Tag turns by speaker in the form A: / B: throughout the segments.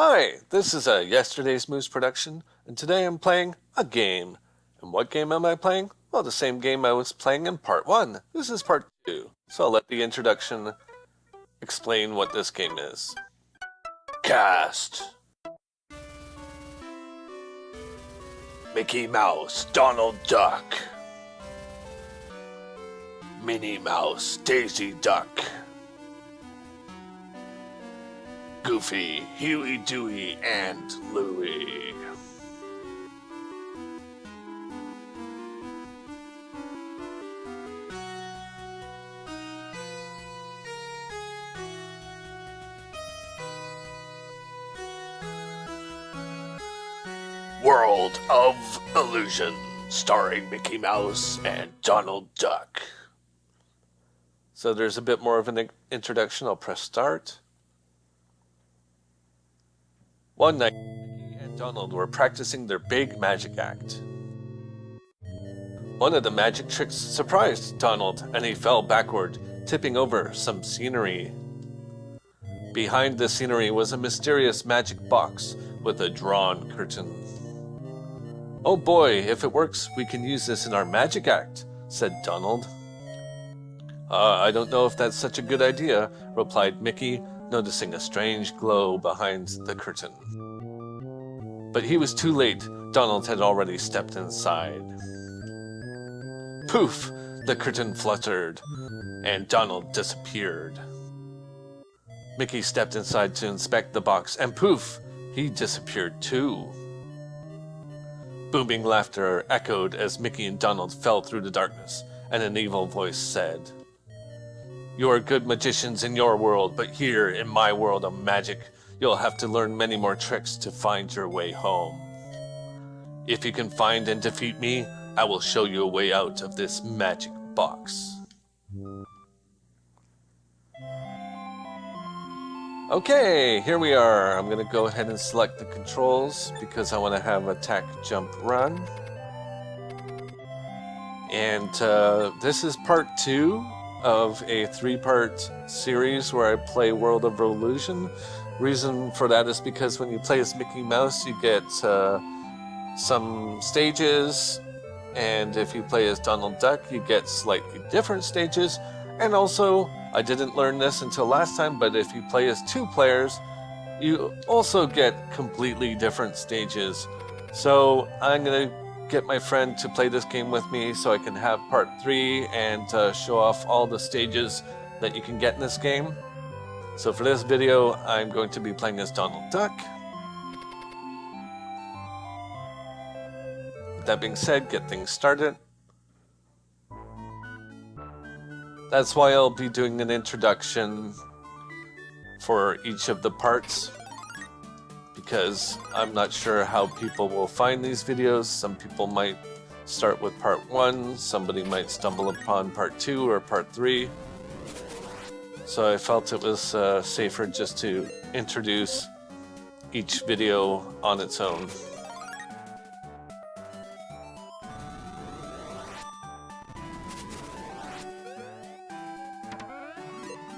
A: Hi, this is a Yesterday's Moose production, and today I'm playing a game. And what game am I playing? Well, the same game I was playing in part 1. This is part 2, so I'll let the introduction explain what this game is. Cast. Mickey Mouse, Donald Duck. Minnie Mouse, Daisy Duck. Goofy, Huey, Dewey, and Louie. World of Illusion, starring Mickey Mouse and Donald Duck. So there's a bit more of an introduction. I'll press start. One night, Mickey and Donald were practicing their big magic act. One of the magic tricks surprised Donald, and he fell backward, tipping over some scenery. Behind the scenery was a mysterious magic box with a drawn curtain. "Oh boy, if it works, we can use this in our magic act," said Donald. I don't know if that's such a good idea," replied Mickey, noticing a strange glow behind the curtain. But he was too late. Donald had already stepped inside. Poof! The curtain fluttered, and Donald disappeared. Mickey stepped inside to inspect the box, and poof! He disappeared too. Booming laughter echoed as Mickey and Donald fell through the darkness, and an evil voice said, "You are good magicians in your world, but here in my world of magic, you'll have to learn many more tricks to find your way home. If you can find and defeat me, I will show you a way out of this magic box." Okay, here we are. I'm going to go ahead and select the controls because I want to have attack, jump, run. And this is part 2 of a 3-part series where I play World of Illusion. Reason for that is because when you play as Mickey Mouse, you get some stages, and if you play as Donald Duck, you get slightly different stages. And also, I didn't learn this until last time, but if you play as 2 players, you also get completely different stages. So I'm going to get my friend to play this game with me so I can have part 3 and show off all the stages that you can get in this game. So for this video, I'm going to be playing as Donald Duck. With that being said, get things started. That's why I'll be doing an introduction for each of the parts, because I'm not sure how people will find these videos. Some people might start with part 1, somebody might stumble upon part 2 or part 3. So I felt it was safer just to introduce each video on its own.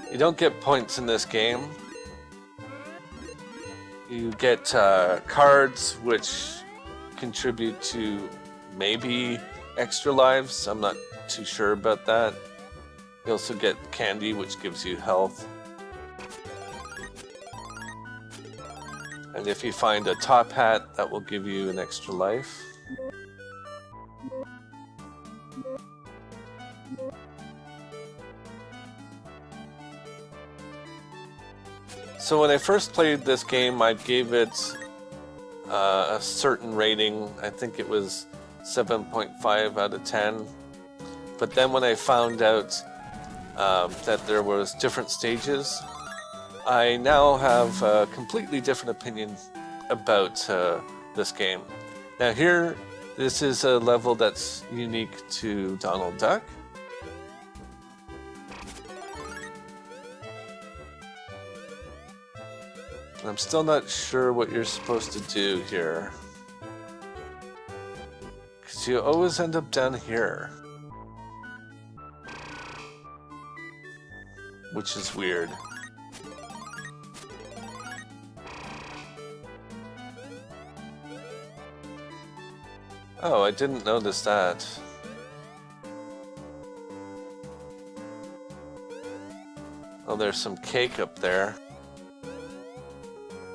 A: You don't get points in this game. You get cards which contribute to maybe extra lives. I'm not too sure about that. You also get candy, which gives you health. And if you find a top hat, that will give you an extra life. So when I first played this game, I gave it a certain rating. I think it was 7.5 out of 10. But then when I found out that there was different stages, I now have a completely different opinion about this game. Now here, this is a level that's unique to Donald Duck. I'm still not sure what you're supposed to do here, because you always end up down here, which is weird. Oh, I didn't notice that. Oh, there's some cake up there.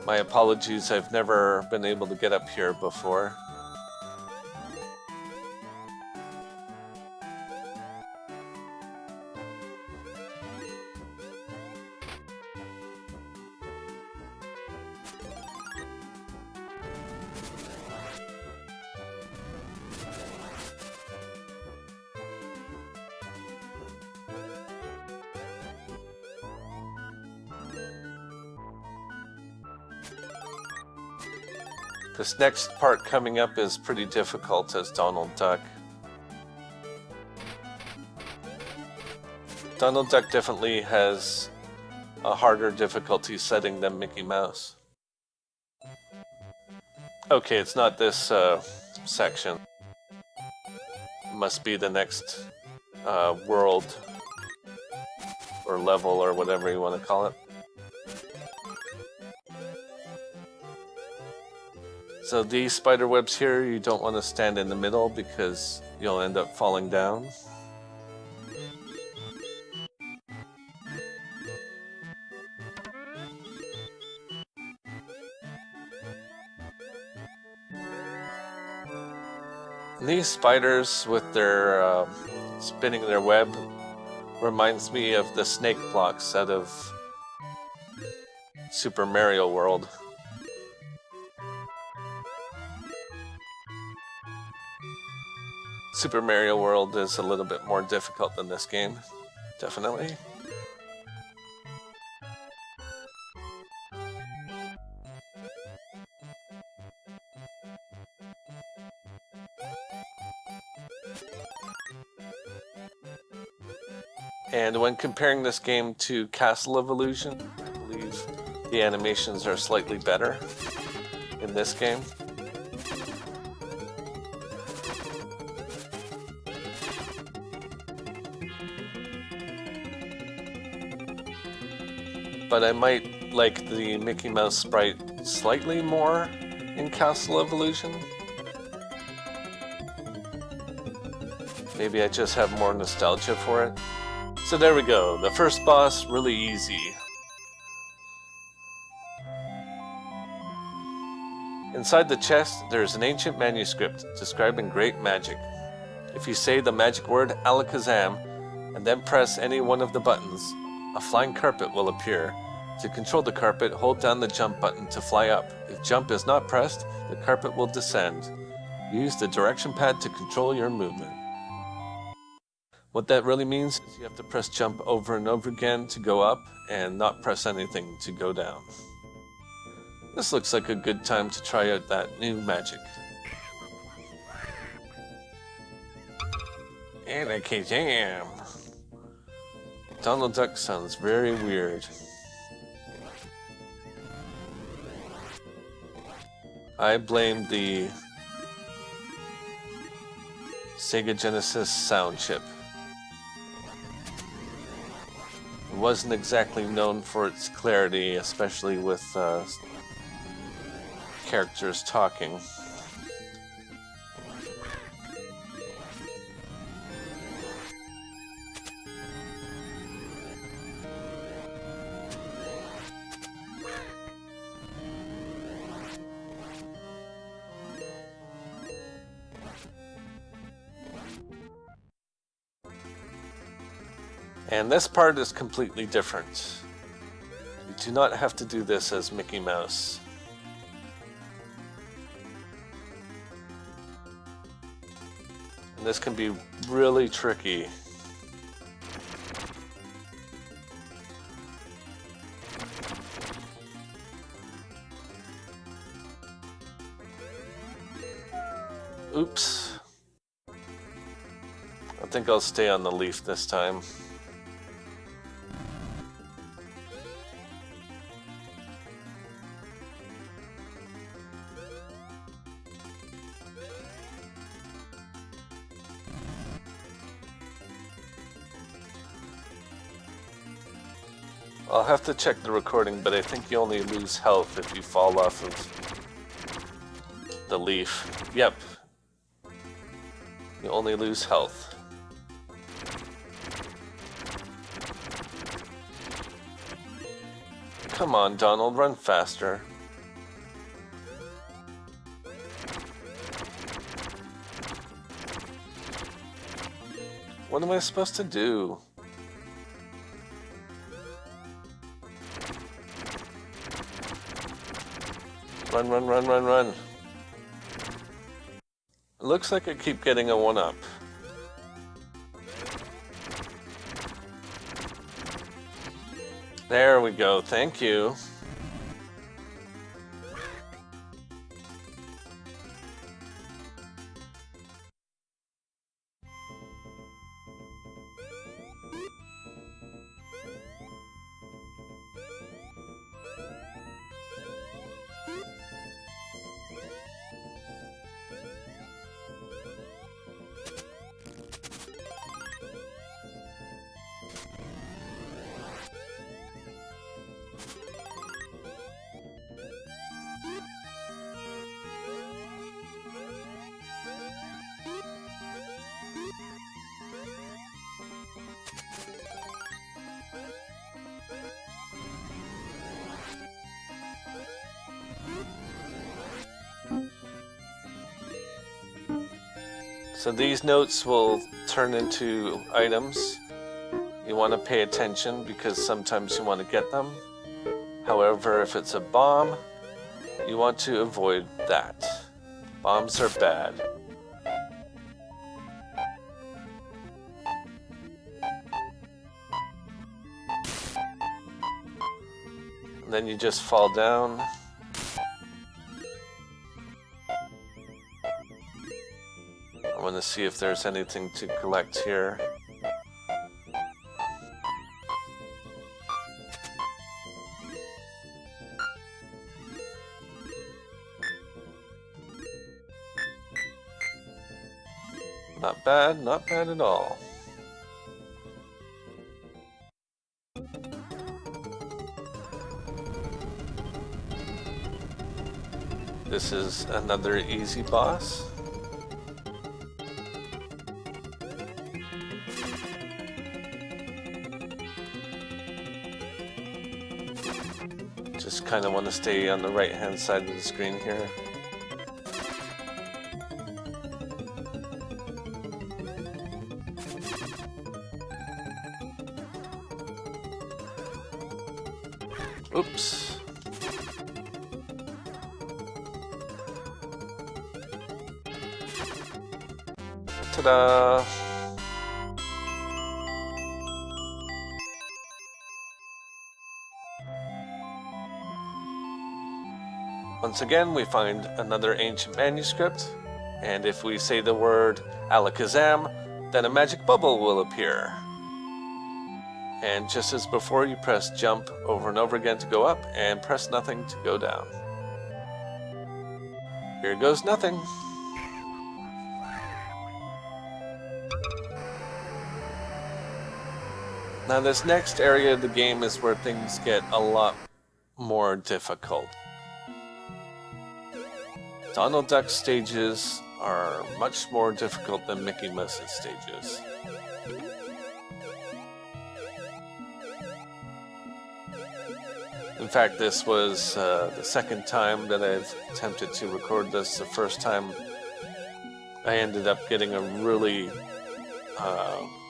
A: My apologies, I've never been able to get up here before. This next part coming up is pretty difficult as Donald Duck. Donald Duck definitely has a harder difficulty setting than Mickey Mouse. Okay, it's not this section. It must be the next world or level or whatever you want to call it. So these spider webs here, you don't want to stand in the middle because you'll end up falling down. And these spiders with their spinning their web reminds me of the snake blocks out of Super Mario World. Super Mario World is a little bit more difficult than this game, definitely. And when comparing this game to Castle of Illusion, I believe the animations are slightly better in this game. But I might like the Mickey Mouse sprite slightly more in Castle of Illusion. Maybe I just have more nostalgia for it. So there we go, the first boss, really easy. Inside the chest, there's an ancient manuscript describing great magic. If you say the magic word Alakazam, and then press any one of the buttons, a flying carpet will appear. To control the carpet, hold down the jump button to fly up. If jump is not pressed, the carpet will descend. Use the direction pad to control your movement. What that really means is you have to press jump over and over again to go up, and not press anything to go down. This looks like a good time to try out that new magic. Alakazam! Donald Duck sounds very weird. I blame the Sega Genesis sound chip. It wasn't exactly known for its clarity, especially with characters talking. And this part is completely different. You do not have to do this as Mickey Mouse. And this can be really tricky. Oops. I think I'll stay on the leaf this time. I'll have to check the recording, but I think you only lose health if you fall off of the leaf. Yep. you only lose health. Come on, Donald, run faster. What am I supposed to do? Run, run, run, run, run. It looks like I keep getting a 1-up. There we go, thank you. So these notes will turn into items. You want to pay attention because sometimes you want to get them. However, if it's a bomb, you want to avoid that. Bombs are bad. And then you just fall down. I want to see if there's anything to collect here. Not bad, not bad at all. This is another easy boss. Just kind of want to stay on the right-hand side of the screen here. Oops. Ta-da! Once again, we find another ancient manuscript, and if we say the word Alakazam, then a magic bubble will appear. And just as before, you press jump over and over again to go up, and press nothing to go down. Here goes nothing. Now this next area of the game is where things get a lot more difficult. Donald Duck stages are much more difficult than Mickey Mouse's stages. In fact, this was the second time that I've attempted to record this. The first time I ended up getting a really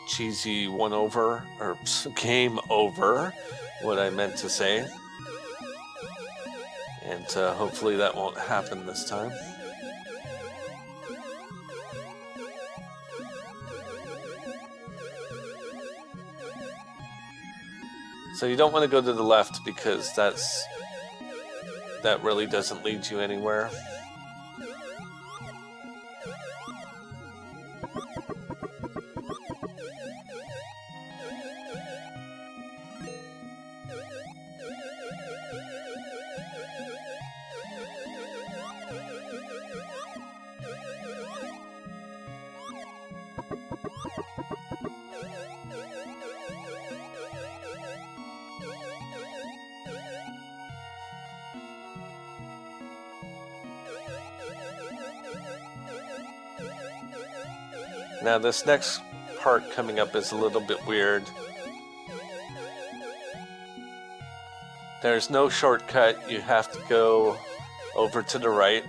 A: cheesy one-over, or game over, what I meant to say. And hopefully that won't happen this time. So you don't want to go to the left because that really doesn't lead you anywhere. Now this next part coming up is a little bit weird. There's no shortcut, you have to go over to the right.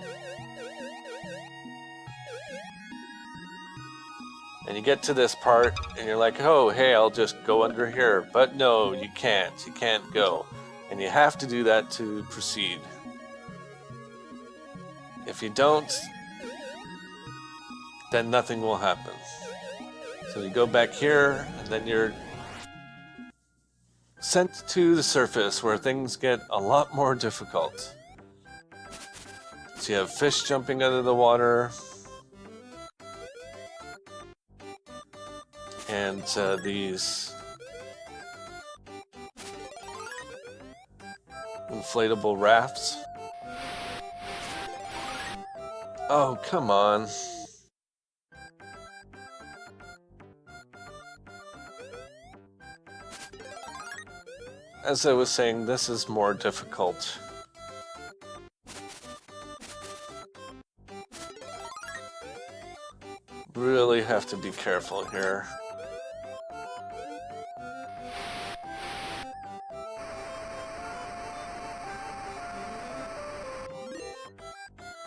A: And you get to this part, and you're like, oh, hey, I'll just go under here. But no, you can't. You can't go. And you have to do that to proceed. If you don't, then nothing will happen. So you go back here, and then you're sent to the surface where things get a lot more difficult. So you have fish jumping out of the water, and these inflatable rafts. Oh, come on. As I was saying, this is more difficult. Really have to be careful here.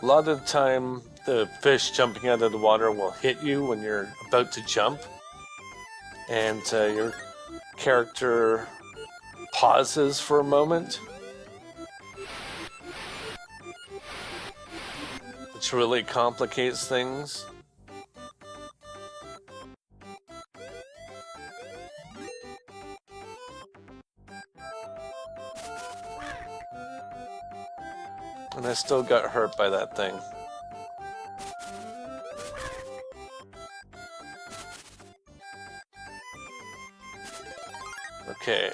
A: A lot of the time, the fish jumping out of the water will hit you when you're about to jump, and your character pauses for a moment, which really complicates things. And I still got hurt by that thing. Okay.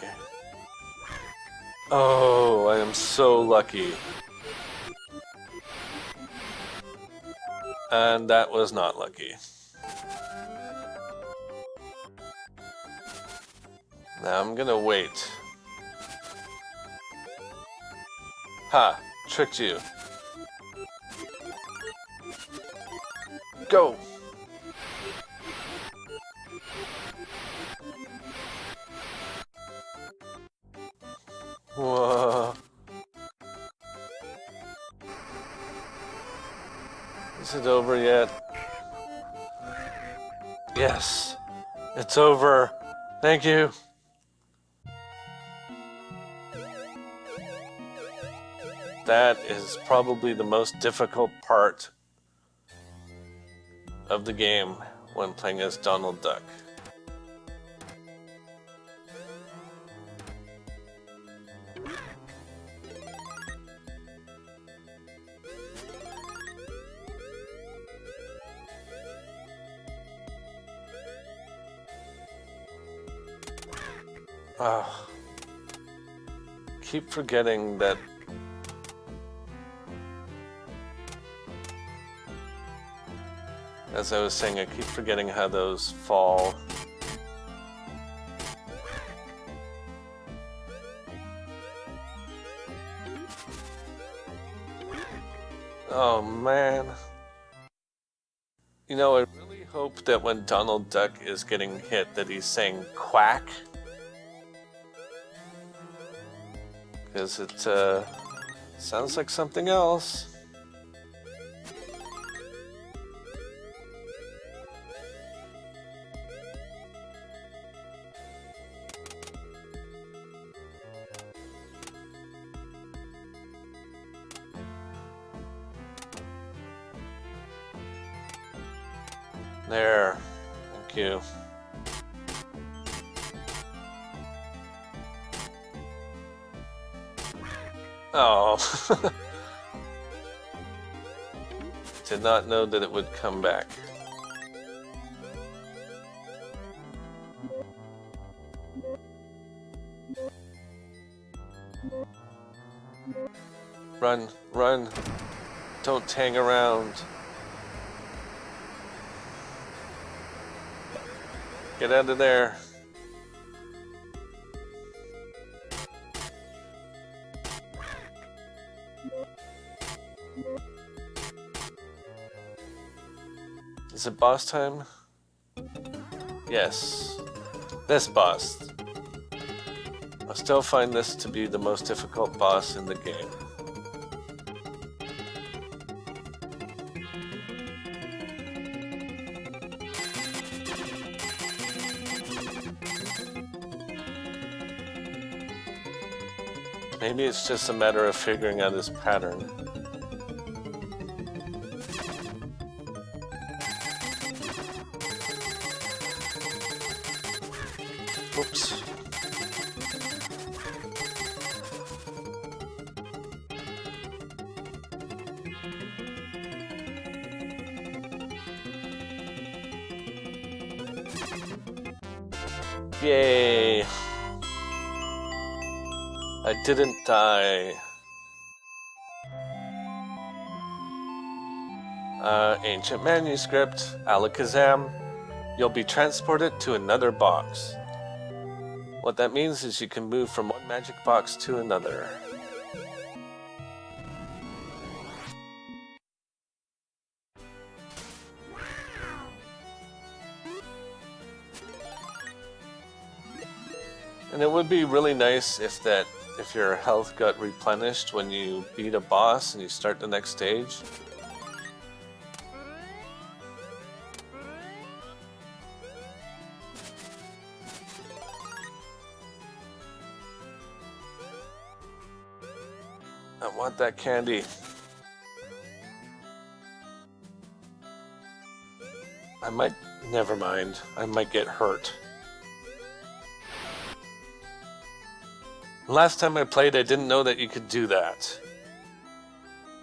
A: Oh, I am so lucky. And that was not lucky. Now I'm gonna wait. Ha! Tricked you. Go! Whoa. Is it over yet? Yes. It's over. Thank you. That is probably the most difficult part of the game when playing as Donald Duck. Oh, keep forgetting that as I was saying, I keep forgetting how those fall. Oh man. You know, I really hope that when Donald Duck is getting hit that he's saying quack. Because it sounds like something else. There. Thank you. Oh. Did not know that it would come back. Run, run. Don't hang around. Get out of there. Is it boss time? Yes. This boss. I still find this to be the most difficult boss in the game. Maybe it's just a matter of figuring out his pattern. Oops. Yay! I didn't die. Ancient manuscript, Alakazam. You'll be transported to another box. What that means is you can move from one magic box to another. And it would be really nice if your health got replenished when you beat a boss and you start the next stage. I want that candy. Never mind. I might get hurt. Last time I played, I didn't know that you could do that.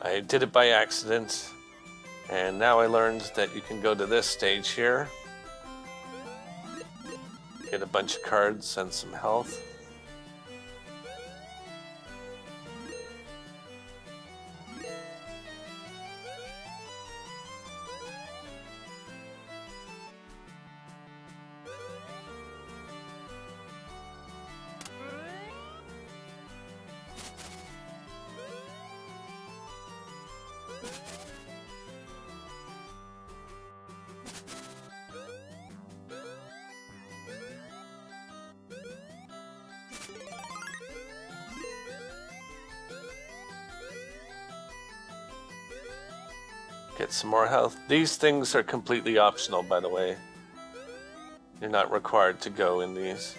A: I did it by accident, and now I learned that you can go to this stage here, get a bunch of cards and some health. Get some more health. These things are completely optional, by the way. You're not required to go in these.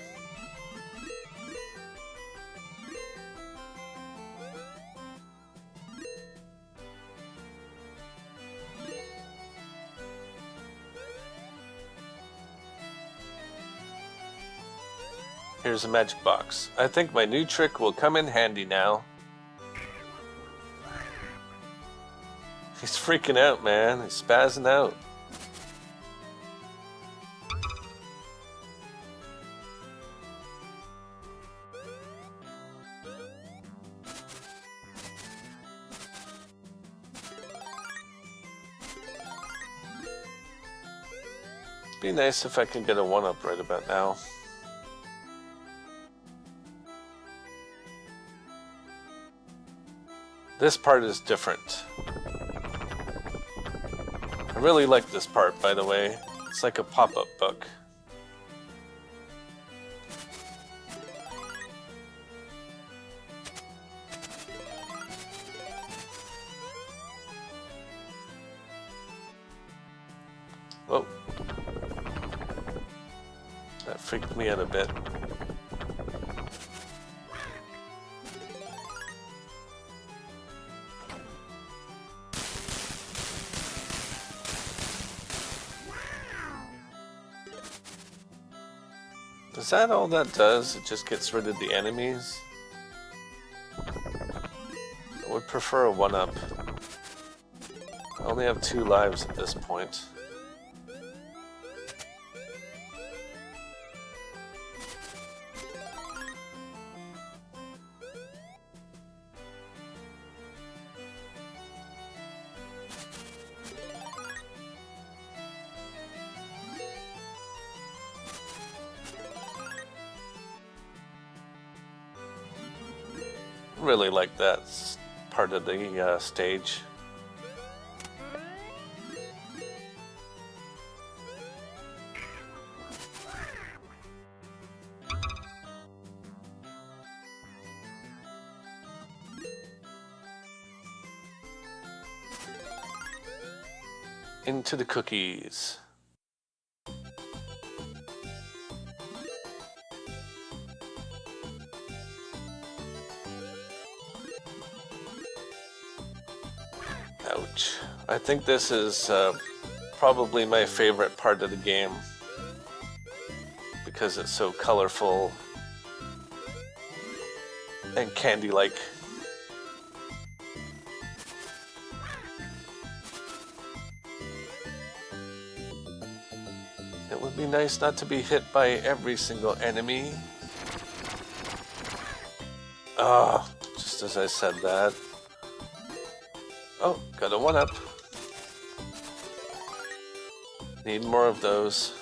A: Here's a magic box. I think my new trick will come in handy now. He's freaking out, man. He's spazzing out. It'd be nice if I could get a 1-up right about now. This part is different. I really like this part, by the way. It's like a pop-up book. Whoa. That freaked me out a bit. Is that all that does? It just gets rid of the enemies? I would prefer a 1-up. I only have 2 lives at this point. Really like that part of the stage. into the cookies. Ouch. I think this is probably my favorite part of the game because it's so colorful and candy-like. It would be nice not to be hit by every single enemy. Ah, just as I said that. Oh, got a 1-up. Need more of those.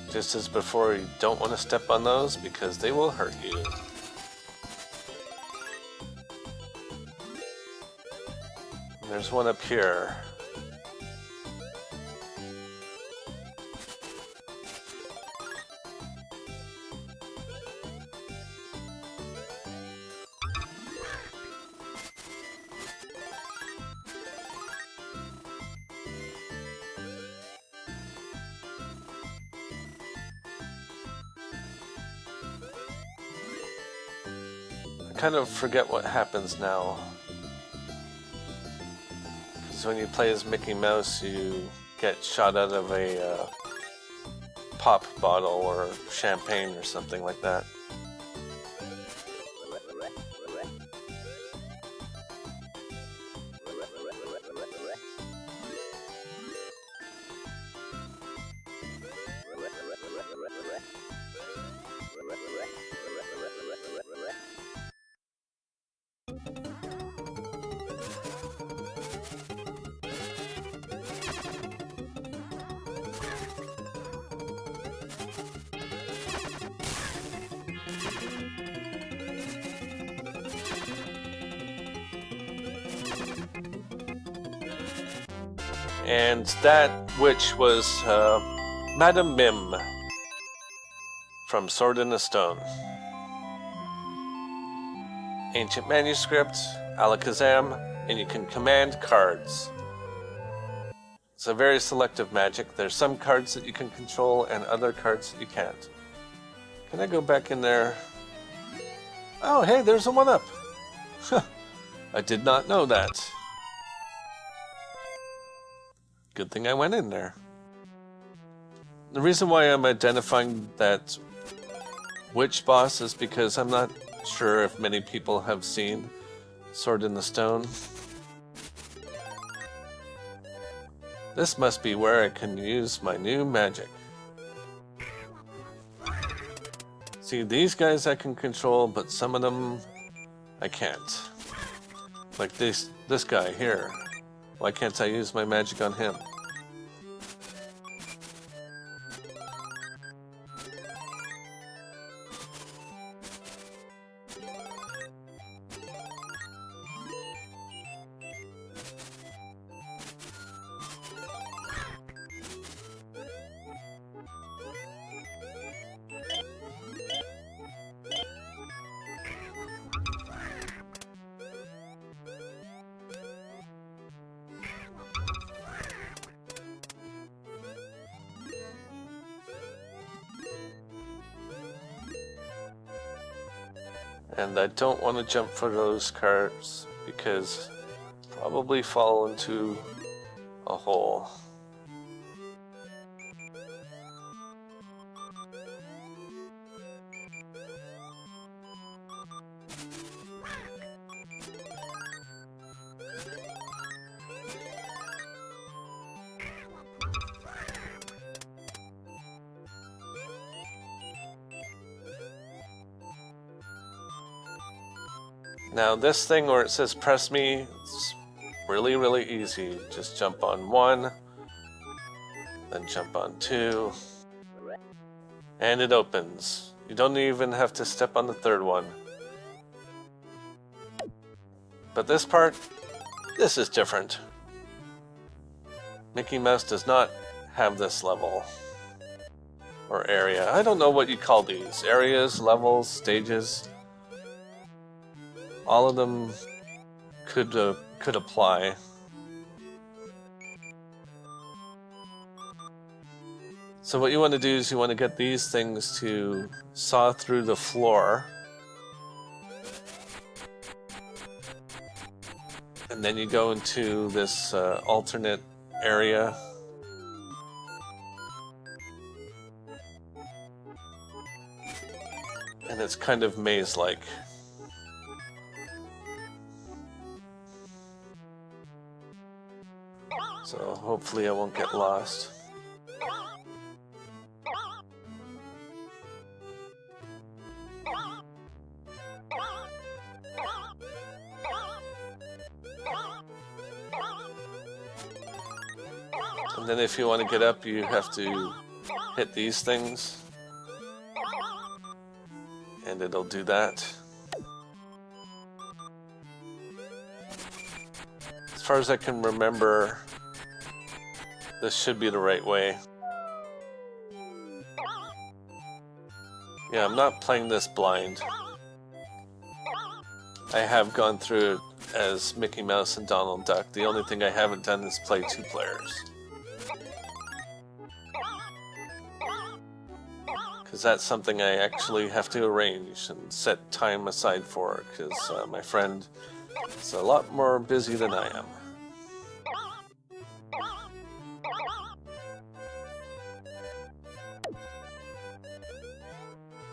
A: Just as before, you don't want to step on those because they will hurt you. There's one up here. I kind of forget what happens now. Because when you play as Mickey Mouse, you get shot out of a pop bottle or champagne or something like that. And that witch was Madame Mim from Sword in the Stone. Ancient manuscript, Alakazam, and you can command cards. It's a very selective magic. There's some cards that you can control and other cards that you can't. Can I go back in there? Oh, hey, there's a 1-up. I did not know that. Good thing I went in there. The reason why I'm identifying that witch boss is because I'm not sure if many people have seen Sword in the Stone. This must be where I can use my new magic. See, these guys I can control, but some of them I can't. Like this guy here. Why can't I use my magic on him? And I don't want to jump for those cards because I'll probably fall into a hole. Now this thing where it says press me, it's really, really easy. Just jump on 1, then jump on 2, and it opens. You don't even have to step on the 3rd one. But this part, this is different. Mickey Mouse does not have this level. Or area. I don't know what you call these. Areas, levels, stages. All of them could apply. So what you want to do is you want to get these things to saw through the floor. And then you go into this alternate area. And it's kind of maze-like. So hopefully I won't get lost. And then if you want to get up, you have to hit these things. And it'll do that. As far as I can remember, this should be the right way. Yeah, I'm not playing this blind. I have gone through it as Mickey Mouse and Donald Duck. The only thing I haven't done is play 2 players. Because that's something I actually have to arrange and set time aside for, because my friend is a lot more busy than I am.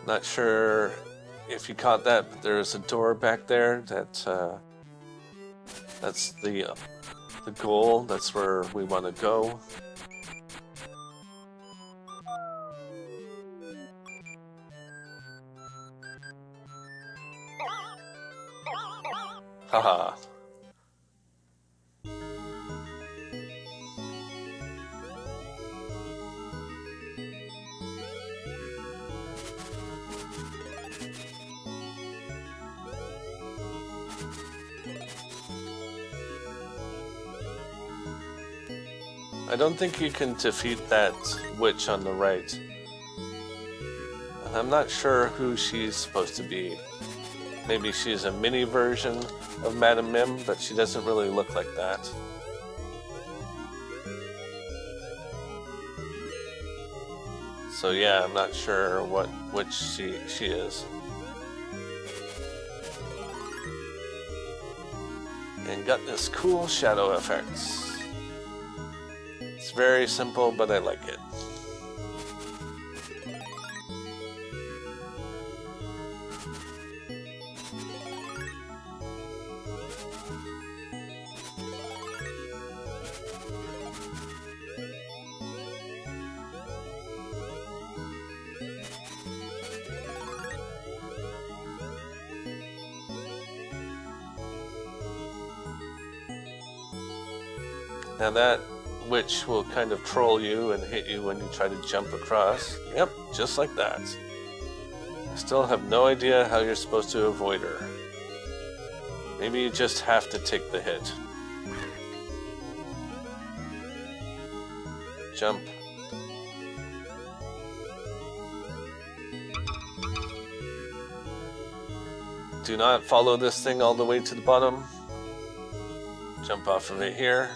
A: Not sure if you caught that, but there's a door back there that's the goal. That's where we want to go. Haha. I don't think you can defeat that witch on the right. And I'm not sure who she's supposed to be. Maybe she's a mini version of Madam Mim, but she doesn't really look like that. So yeah, I'm not sure which she is. And got this cool shadow effects. It's very simple, but I like it. Now that witch will kind of troll you and hit you when you try to jump across. Yep, just like that. I still have no idea how you're supposed to avoid her. Maybe you just have to take the hit. Jump. Do not follow this thing all the way to the bottom. Jump off of it here.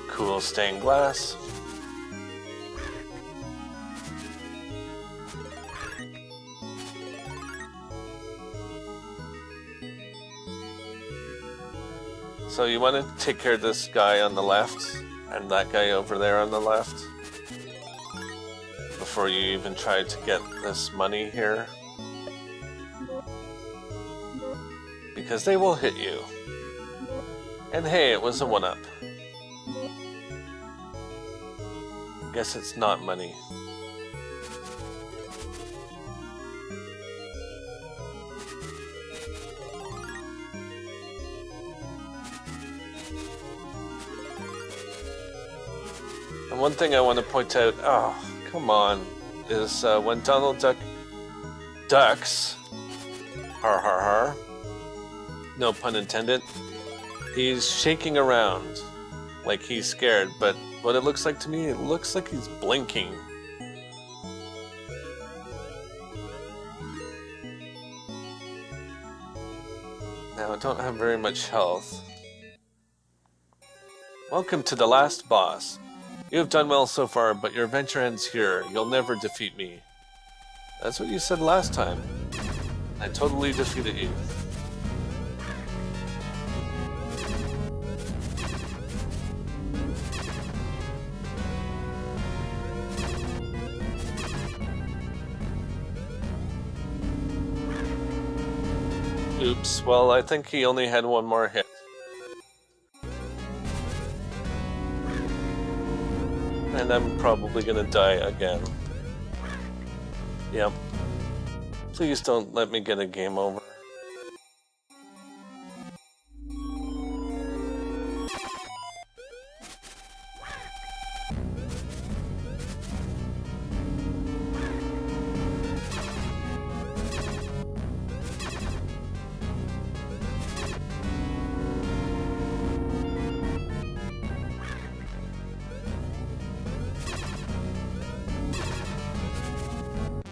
A: Cool stained glass. So you want to take care of this guy on the left and that guy over there on the left before you even try to get this money here, because they will hit you. And hey, it was a 1-up. Guess it's not money. And one thing I want to point out, oh, come on, is when Donald Duck ducks, har har har, no pun intended, he's shaking around like he's scared, but what it looks like to me, it looks like he's blinking. Now I don't have very much health. Welcome to the last boss. You have done well so far, but your adventure ends here. You'll never defeat me. That's what you said last time. I totally defeated you. Oops, well, I think he only had one more hit. And I'm probably gonna die again. Yep. Please don't let me get a game over.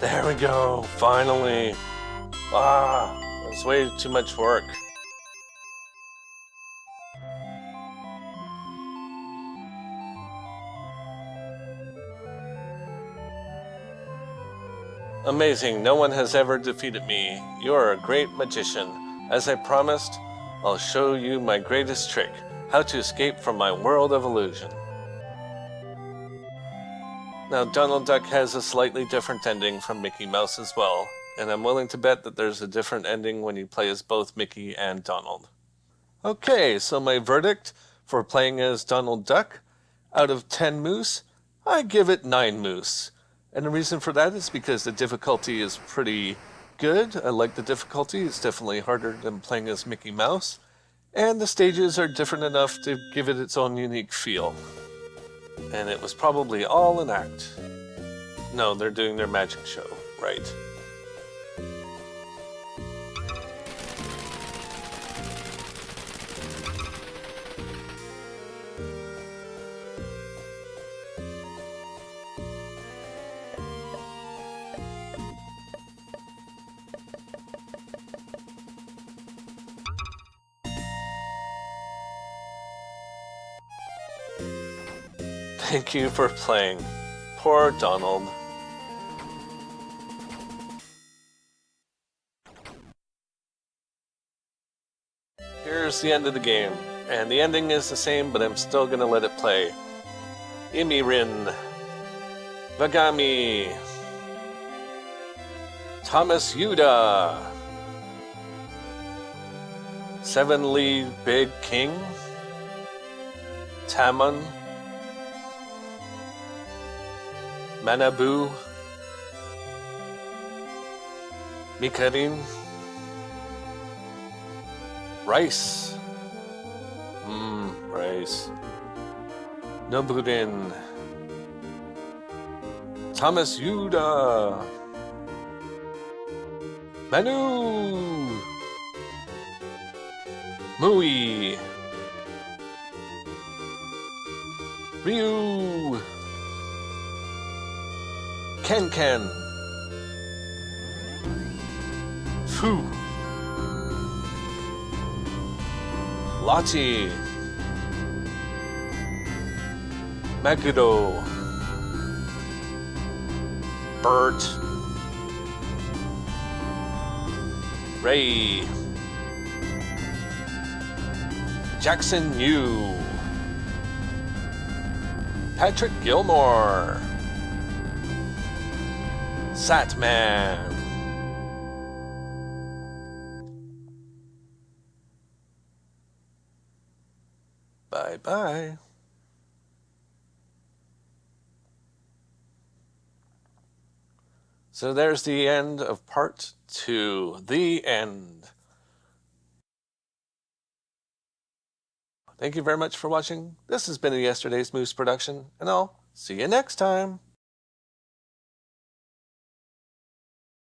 A: There we go, finally. Ah, it was way too much work. Amazing, no one has ever defeated me. You are a great magician. As I promised, I'll show you my greatest trick, how to escape from my world of illusion. Now, Donald Duck has a slightly different ending from Mickey Mouse as well, and I'm willing to bet that there's a different ending when you play as both Mickey and Donald. Okay, so my verdict for playing as Donald Duck, out of 10 moose, I give it 9 moose. And the reason for that is because the difficulty is pretty good. I like the difficulty. It's definitely harder than playing as Mickey Mouse. And the stages are different enough to give it its own unique feel. And it was probably all an act. No, they're doing their magic show, right? Thank you for playing. Poor Donald. Here's the end of the game. And the ending is the same, but I'm still gonna let it play. Imirin. Vagami. Thomas Yuda. Seven Lee Big King. Tamon. Manabu, Mikarin, Rice, Rice, Noburin, Thomas Yuda, Manu, Mui, Ryu, Ken, Fu, Lottie, Magudo, Bert, Ray, Jackson Yu, Patrick Gilmore, Satman. Bye-bye. So there's the end of part 2. The end. Thank you very much for watching. This has been a Yesterday's Moose production, and I'll see you next time.